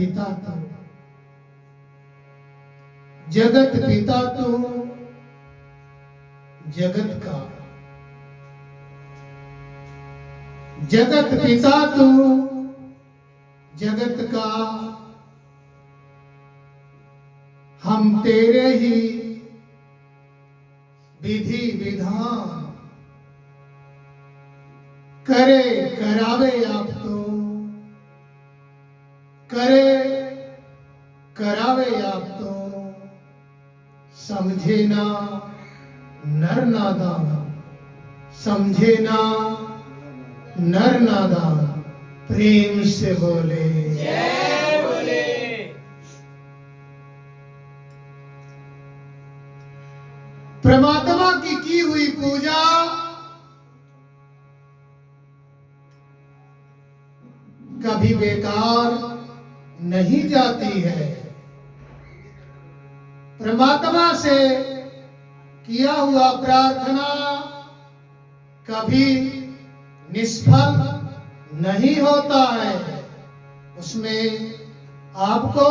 पिता तू, जगत पिता तू, जगत का जगत पिता तू, जगत का हम तेरे ही विधि विधान करे करावे आप तो, करे करावे आप तो, समझे ना नर नादान, समझे ना नर नादान। प्रेम से बोले जय बोले। परमात्मा की हुई पूजा कभी बेकार नहीं जाती है। परमात्मा से किया हुआ प्रार्थना कभी निष्फल नहीं होता है। उसमें आपको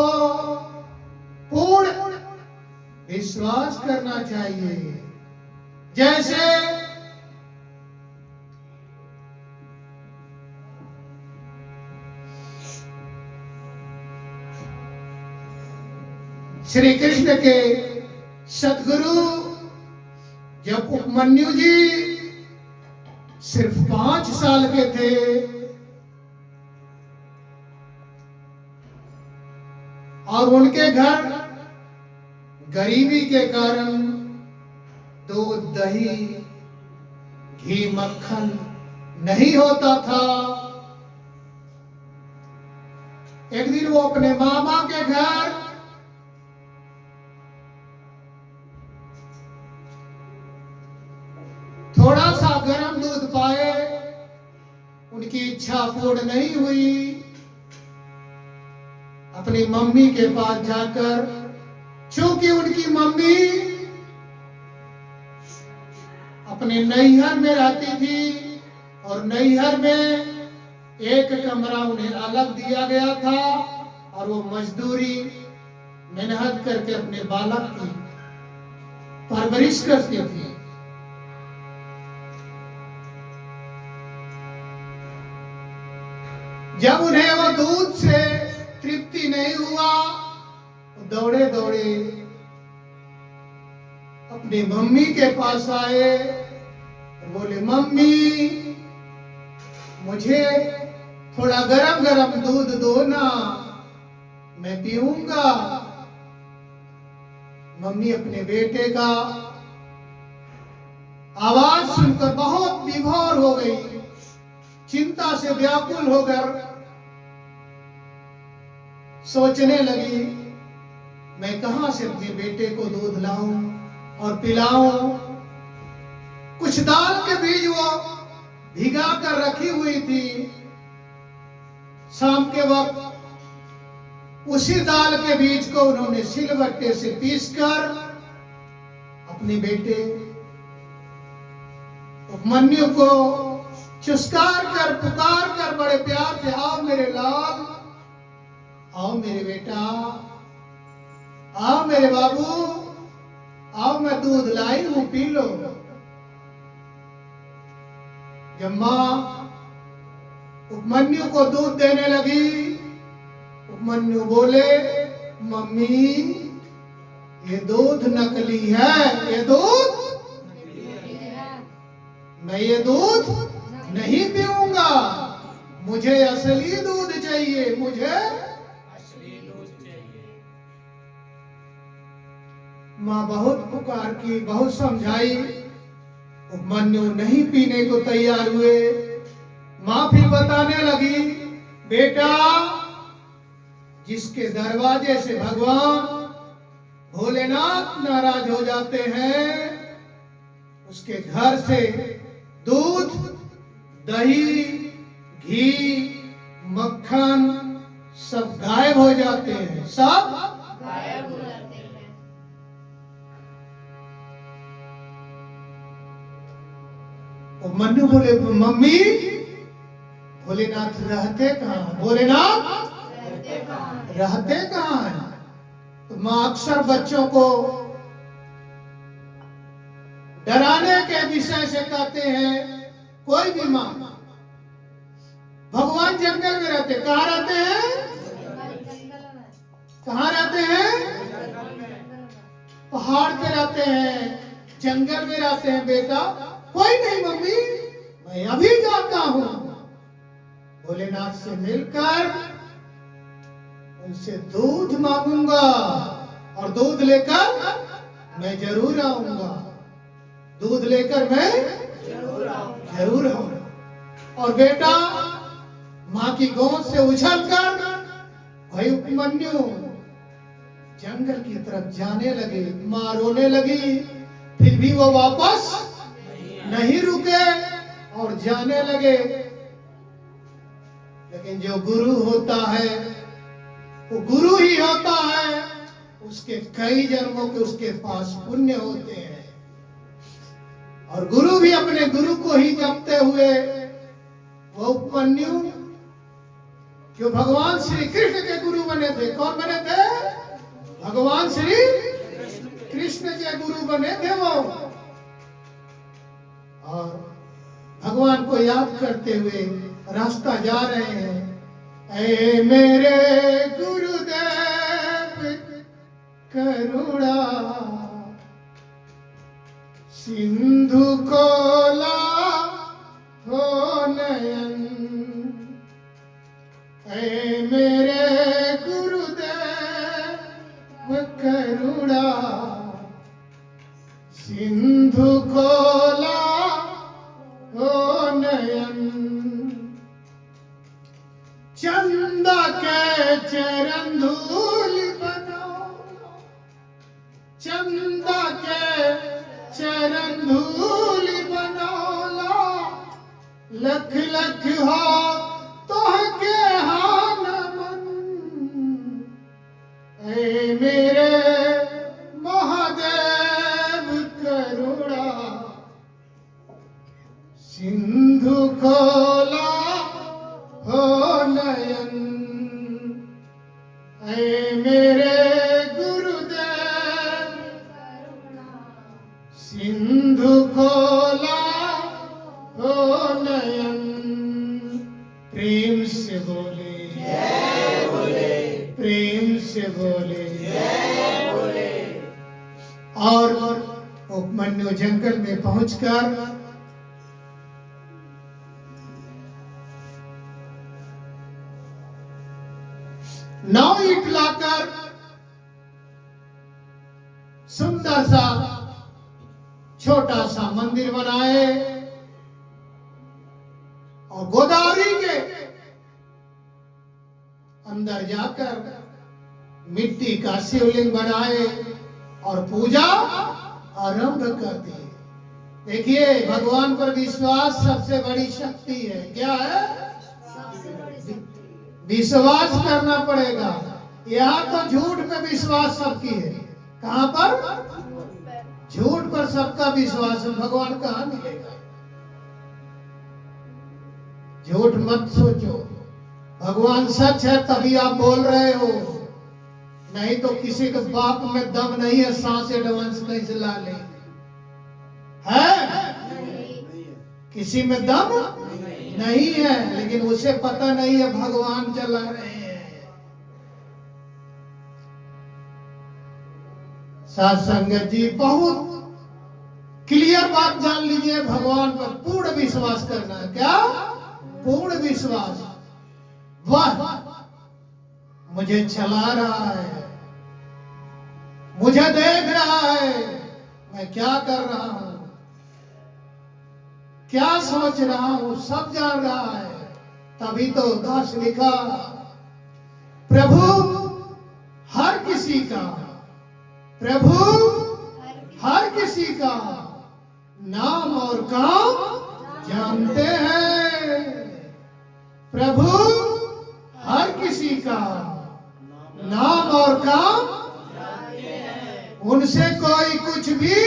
पूर्ण विश्वास करना चाहिए। जैसे श्री कृष्ण के सद्गुरु जब उपमन्यु जी सिर्फ 5 साल के थे, और उनके घर गरीबी के कारण दूध दही घी मक्खन नहीं होता था। एक दिन वो अपने मामा के घर थोड़ा सा गर्म दूध पाए, उनकी इच्छा पूर्ण नहीं हुई। अपनी मम्मी के पास जाकर, चूंकि उनकी मम्मी अपने नैहर में रहती थी और नैहर में एक कमरा उन्हें अलग दिया गया था, और वो मजदूरी मेहनत करके अपने बालक की परवरिश करती थी। जब उन्हें वो दूध से तृप्ति नहीं हुआ, दौड़े दौड़े अपनी मम्मी के पास आए और बोले, मम्मी मुझे थोड़ा गरम गरम दूध दो ना, मैं पीऊंगा। मम्मी अपने बेटे का आवाज सुनकर बहुत विभोर हो गई, चिंता से व्याकुल होकर सोचने लगी, मैं कहां से अपने बेटे को दूध लाऊं और पिलाऊं। कुछ दाल के बीज वो भिगा कर रखी हुई थी। शाम के वक्त उसी दाल के बीज को उन्होंने सिलबट्टे से पीसकर अपने बेटे उपमन्यु को चुस्कार कर पुकार कर बड़े प्यार से, आओ मेरे लाल, आओ मेरे बेटा, आओ मेरे बाबू, आओ मैं दूध लाई हूं, पी लो। जब मां उपमन्यु को दूध देने लगी, उपमन्यु बोले, मम्मी ये दूध नकली है, ये दूध मैं ये दूध नहीं पीऊंगा, मुझे असली दूध चाहिए, मुझे असली दूध चाहिए। मां बहुत पुकार की, बहुत समझाई, उपमन्यु नहीं पीने को तैयार हुए। मां फिर बताने लगी, बेटा जिसके दरवाजे से भगवान भोलेनाथ नाराज हो जाते हैं, उसके घर से दूध दही घी मक्खन सब गायब हो जाते हैं, सब गायब हो जाते हैं। मन्नू बोले, मम्मी भोलेनाथ रहते कहाँ? भोलेनाथ रहते कहाँ हैं? तो माँ अक्सर बच्चों को डराने के विषय से कहते हैं, कोई भी माँ, भगवान जंगल में रहते, कहाँ रहते हैं? कहाँ रहते हैं? पहाड़ पे रहते हैं, जंगल में रहते हैं। बेटा कोई नहीं मम्मी, मैं अभी जाता हूं। भोलेनाथ से मिलकर उनसे दूध मांगूंगा और दूध लेकर मैं जरूर आऊंगा। दूध लेकर मैं जरूर आऊंगा। और बेटा माँ की गोद से उछलकर भाई उपमन्यु जंगल की तरफ जाने लगे। माँ रोने लगी, फिर भी वो वापस नहीं रुके और जाने लगे। लेकिन जो गुरु होता है वो गुरु ही होता है, उसके कई जन्मों के उसके पास पुण्य होते हैं। और गुरु भी अपने गुरु को ही जपते हुए वो उपमन्यु जो भगवान श्री कृष्ण के गुरु बने थे। कौन बने थे? भगवान श्री कृष्ण के गुरु बने थे वो। और भगवान को याद करते हुए रास्ता जा रहे हैं। ऐ मेरे गुरुदेव करुणा सिंधु कोला हो नयन। ऐ मेरे गुरुदेव करुणा सिंधु कोला हो नयन। चंदा के चरण धूल बनाओ, चंदा के चरण धूल बनौला। लख लख हो तोहके हान मन। ऐ मेरे महादेव करुणा सिंधु खोला हो नयन। ऐ मेरे गुरुदेव सिंधु खोला हो नयन। प्रेम से बोले जय बोले, प्रेम से बोले जय बोले। और उपमन्यु जंगल में पहुंचकर नौ ईंट लाकर सुंदर सा छोटा सा मंदिर बनाए और गोदावरी के अंदर जाकर मिट्टी का शिवलिंग बनाए और पूजा आरंभ कर दी। देखिए भगवान पर विश्वास सबसे बड़ी शक्ति है। क्या है? विश्वास करना पड़ेगा। यहाँ तो झूठ पे विश्वास सबकी है। कहाँ पर? झूठ पर सबका विश्वास है। भगवान कहाँ मिलेगा? झूठ मत सोचो, भगवान सच है तभी आप बोल रहे हो। नहीं तो किसी के बाप में दम नहीं है, सांस एडवांस कैसे ला ले? है किसी में दम नहीं है, लेकिन उसे पता नहीं है भगवान चला रहे हैं। साथ संगत जी बहुत क्लियर बात जान लीजिए, भगवान पर पूर्ण विश्वास करना है। क्या? पूर्ण विश्वास। वह मुझे चला रहा है, मुझे देख रहा है, मैं क्या कर रहा हूं, क्या सोच रहा हूं, सब जान रहा है। तभी तो दास लिखा, प्रभु हर किसी का, प्रभु हर किसी का नाम और काम जानते हैं। प्रभु हर किसी का नाम और काम, उनसे कोई कुछ भी,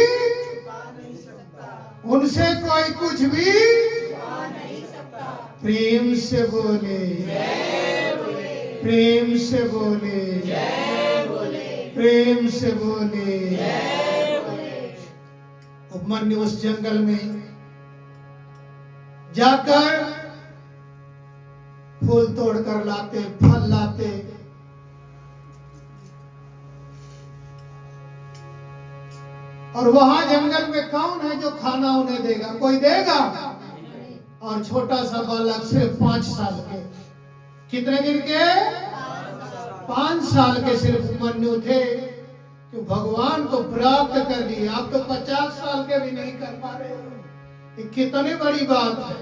उनसे कोई कुछ भी प्रेम से बोले प्रेम से बोले, जय बोले, प्रेम से बोले। जय बोले। उपमन्यु उस जंगल में जाकर फूल तोड़कर लाते, फल लाते, और वहां जंगल में कौन है जो खाना उन्हें देगा? कोई देगा? और छोटा सा बालक सिर्फ 5 साल के, कितने दिन के? 5 साल के सिर्फ उपमन्यु थे कि भगवान को प्राप्त कर लिए। आप तो 50 साल के भी नहीं कर पा रहे हो। ये कितनी बड़ी बात है।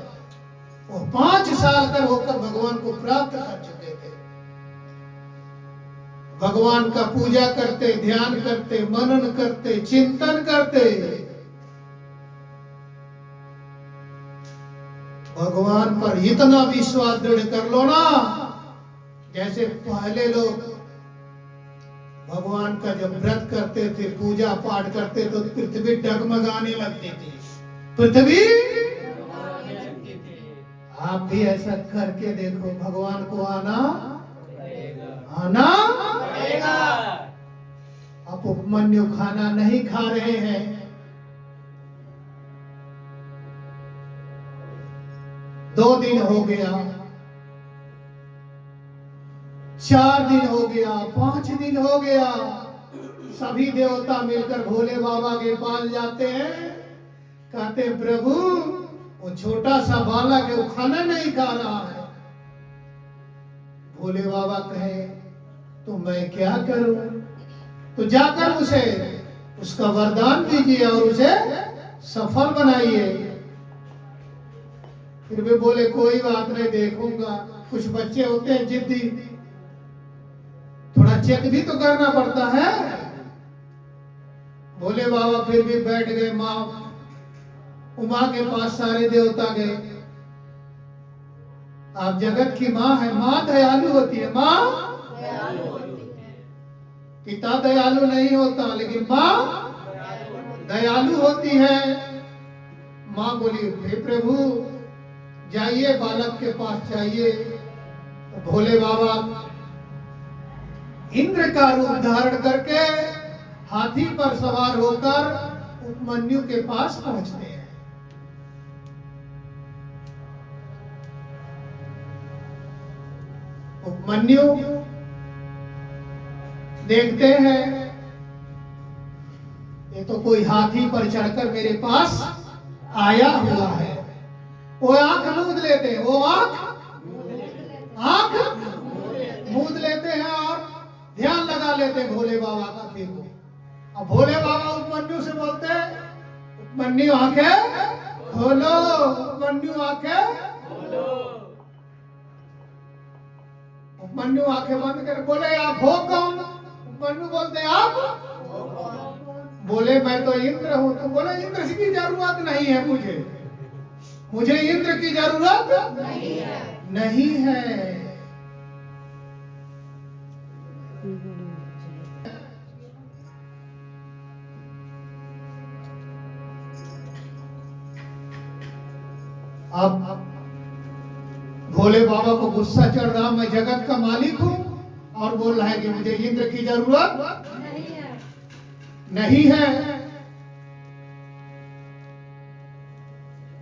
वो 5 साल का होकर भगवान को प्राप्त कर चुके थे। भगवान का पूजा करते, ध्यान करते, मनन करते, चिंतन करते। भगवान पर इतना विश्वास दृढ़ कर लो ना, जैसे पहले लोग भगवान का जब व्रत करते थे, पूजा पाठ करते तो पृथ्वी डगमगाने लगती थी। पृथ्वी आप भी ऐसा करके देखो, भगवान को आना आना पड़ेगा। आप उपमन्यु खाना नहीं खा रहे हैं। 2 दिन हो गया, 4 दिन हो गया, 5 दिन हो गया। सभी देवता मिलकर भोले बाबा के पास जाते हैं, कहते प्रभु वो छोटा सा बालक है, वो खाना नहीं खा रहा है। भोले बाबा कहे तो मैं क्या करूं? तो जाकर उसे उसका वरदान दीजिए और उसे सफल बनाइए। फिर भी बोले कोई बात नहीं, देखूंगा। कुछ बच्चे होते हैं जिद्दी, थोड़ा चेक भी तो करना पड़ता है। भोले बाबा फिर भी बैठ गए। माँ उमा के पास सारे देवता गए। आप जगत की माँ है, माँ दयालु होती है। माँ दयालु होती है। पिता दयालु नहीं होता, लेकिन माँ दयालु होती है। माँ बोली हे प्रभु जाइए, बालक के पास जाइए। तो भोले बाबा इंद्र का रूप धारण करके हाथी पर सवार होकर उपमन्यु के पास पहुंचते हैं। उपमन्यु देखते हैं ये तो कोई हाथी पर चढ़कर मेरे पास आया हुआ है। वो आंख मूंद लेते हैं, वो आंख मूंद लेते हैं और ध्यान लगा लेते हैं भोले बाबा का। फिर वो अब भोले बाबा उपमन्यु से बोलते हैं उपमन्यु आंखें खोलो, उपमन्यु आंखें खोलो। उपमन्यु आंखें बंद कर बोले आप हो कौन? उपमन्यु बोलते आप बोले मैं तो इंद्र हूं। तो बोले इंद्र की जरूरत नहीं है, मुझे इंद्र की जरूरत नहीं है। अब भोले बाबा को गुस्सा चढ़ रहा, मैं जगत का मालिक हूं और बोल रहा है कि मुझे इंद्र की जरूरत नहीं है।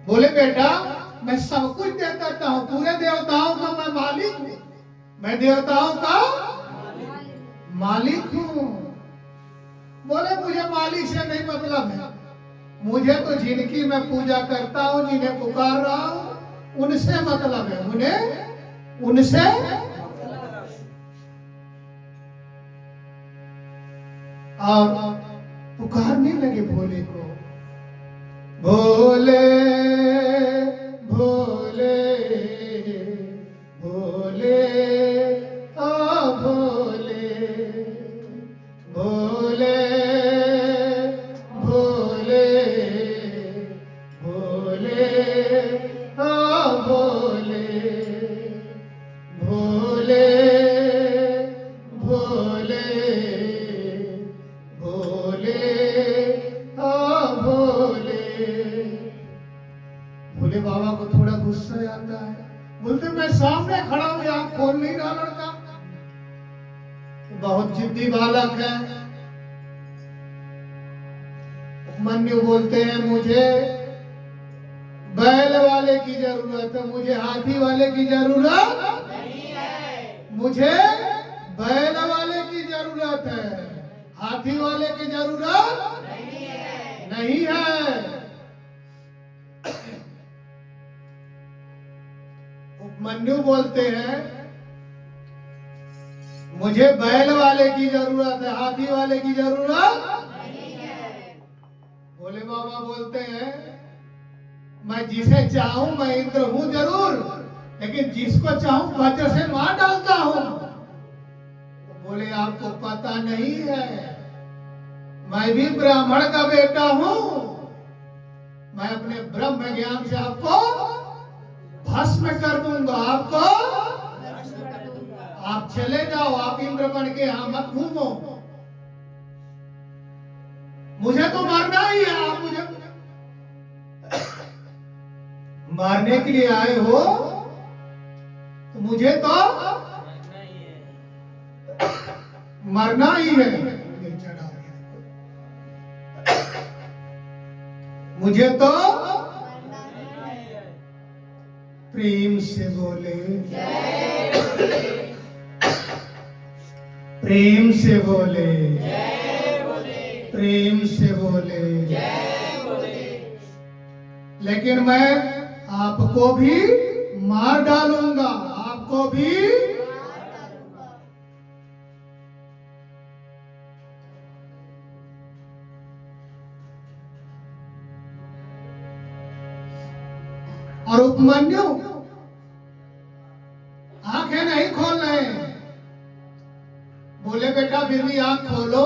बोले बेटा मैं सब कुछ दे देता हूं, पूरे देवताओं का मैं मालिक हूं, मैं देवताओं का मालिक हूं। बोले मुझे मालिक से नहीं मतलब है, मुझे तो जिनकी मैं पूजा करता हूं, जिन्हें पुकार रहा हूं, उनसे मतलब है, उन्हें उनसे। और पुकारने लगे भोले को, भोले भोले भोले ओ भोले भोले भोले भोले ओ भोले भोले भोले भोले ओ भोले। भोले बाबा को थोड़ा गुस्सा आता है, बोलते मैं सामने खड़ा हूं, आंख खोल नहीं रहा लड़का, बहुत जिद्दी बालक है। उपमन्यु बोलते हैं मुझे बैल वाले की जरूरत है, मुझे हाथी वाले की जरूरत नहीं है। मुझे बैल वाले की जरूरत है, हाथी वाले की जरूरत नहीं है। नहीं है। उपमन्यु बोलते हैं मुझे बैल वाले की जरूरत है, हाथी वाले की जरूरत नहीं है। भोले बाबा बोलते हैं मैं जिसे चाहूं मैं इंद्र हूं जरूर, लेकिन जिसको चाहूं वज्र से मार डालता हूं। तो बोले आपको पता नहीं है, मैं भी ब्राह्मण का बेटा हूं, मैं अपने ब्रह्म ज्ञान से आपको भस्म कर दूंगा। आपको भस्म कर दूंगा। आप चले जाओ, आप इंद्र बन के यहां मत घूमो, मुझे तो मरना ही है। आप मुझे मारने के लिए आए हो तो मुझे तो मरना ही है। मुझे तो प्रेम से बोले, प्रेम से बोले, प्रेम से बोले। लेकिन मैं आपको भी मार डालूंगा, आपको भी और उपमन्यु आंखें नहीं खोल रहे। बोले बेटा फिर भी आंख खोलो।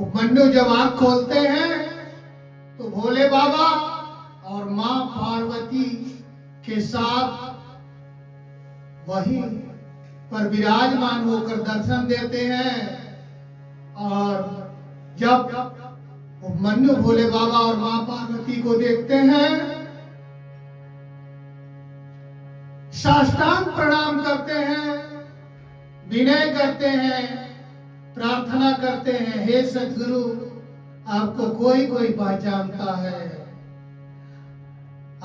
उपमन्यु जब आंख खोलते हैं तो भोले बाबा और मां पार्वती के साथ वहीं पर विराजमान होकर दर्शन देते हैं। और जब उपमन्यु भोले बाबा और मां पार्वती को देखते हैं, साष्टांग प्रणाम करते हैं, विनय करते हैं, प्रार्थना करते हैं, हे सद्गुरु आपको कोई कोई पहचानता है,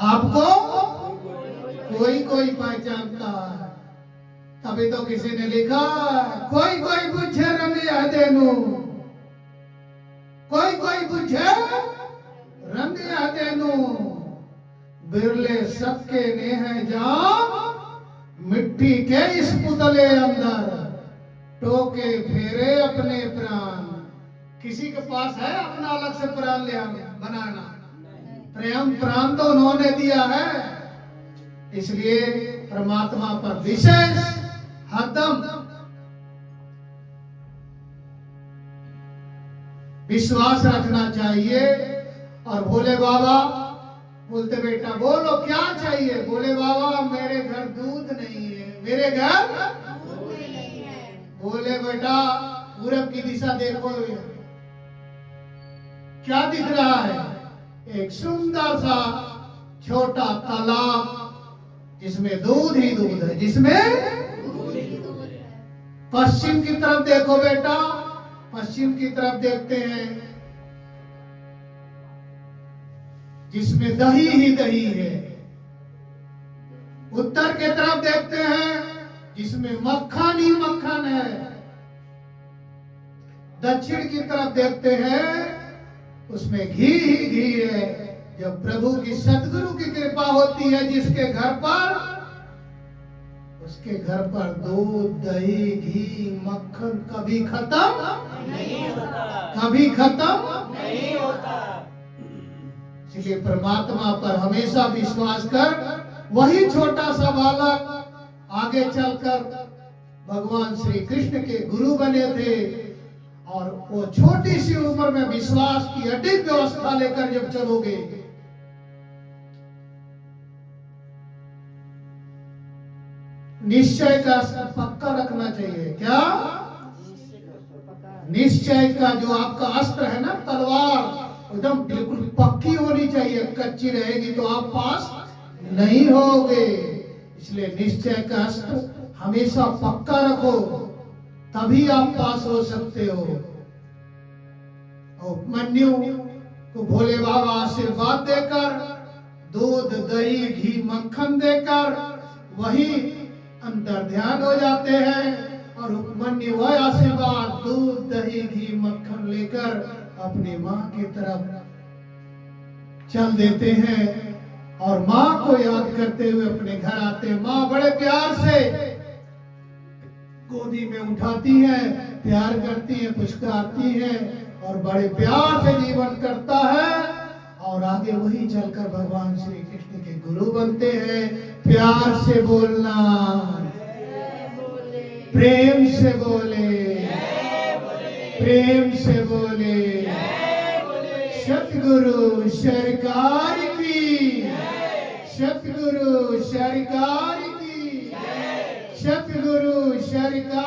आपको कोई कोई पहचानता है। तभी तो किसी ने लिखा कोई कोई पूछे रंगिया देनु, कोई कोई पूछे रंगिया देनु, बिरले सबके ने है जान, मिट्टी के इस पुतले अंदर टोके फेरे अपने प्राण। किसी के पास है अपना अलग से प्राण ले बनाना? प्रेम प्राण तो उन्होंने दिया है। इसलिए परमात्मा पर विशेष हरदम विश्वास रखना चाहिए। और भोले बाबा बोलते बेटा बोलो क्या चाहिए? बोले बाबा मेरे घर दूध नहीं है, मेरे घर दूध नहीं है। बोले बेटा पूरब की दिशा देखो, क्या दिख रहा है? एक सुंदर सा छोटा तालाब जिसमें दूध ही दूध है, जिसमें दूध ही दूध है। पश्चिम की तरफ देखो बेटा, पश्चिम की तरफ देखते हैं जिसमें दही ही दही है। उत्तर की तरफ देखते हैं जिसमें मक्खन ही मक्खन है। दक्षिण की तरफ देखते हैं उसमें घी ही घी है। जब प्रभु की सद्गुरु की कृपा होती है जिसके घर पर, उसके घर पर दूध दही घी मक्खन कभी खत्म नहीं होता, कभी खत्म नहीं होता। इसलिए परमात्मा पर हमेशा विश्वास कर। वही छोटा सा बालक आगे चलकर भगवान श्री कृष्ण के गुरु बने थे। और वो छोटी सी उम्र में विश्वास की अडिग व्यवस्था लेकर जब चलोगे, निश्चय का पक्का रखना चाहिए। क्या निश्चय का जो आपका अस्त्र है ना, तलवार एकदम बिल्कुल पक्की होनी चाहिए। कच्ची रहेगी तो आप पास नहीं होगे। इसलिए निश्चय कष्ट हमेशा पक्का रखो, तभी आप पास हो सकते हो। और उपमन्यु को भोले बाबा आशीर्वाद देकर, दूध दही घी मक्खन देकर वही अंतर ध्यान हो जाते हैं। और उपमन्यु वह आशीर्वाद दूध दही घी मक्खन लेकर अपनी माँ की तरफ चल देते हैं और माँ को याद करते हुए अपने घर आते हैं। माँ बड़े प्यार से गोदी में उठाती है, प्यार करती है, पुचकारती है और बड़े प्यार से जीवन करता है। और आगे वही चलकर भगवान श्री कृष्ण के गुरु बनते हैं। प्यार से बोलना, प्रेम से बोले, प्रेम से बोले। सतगुरु सरकार की, सतगुरु सरकार की, सतगुरु सरकार।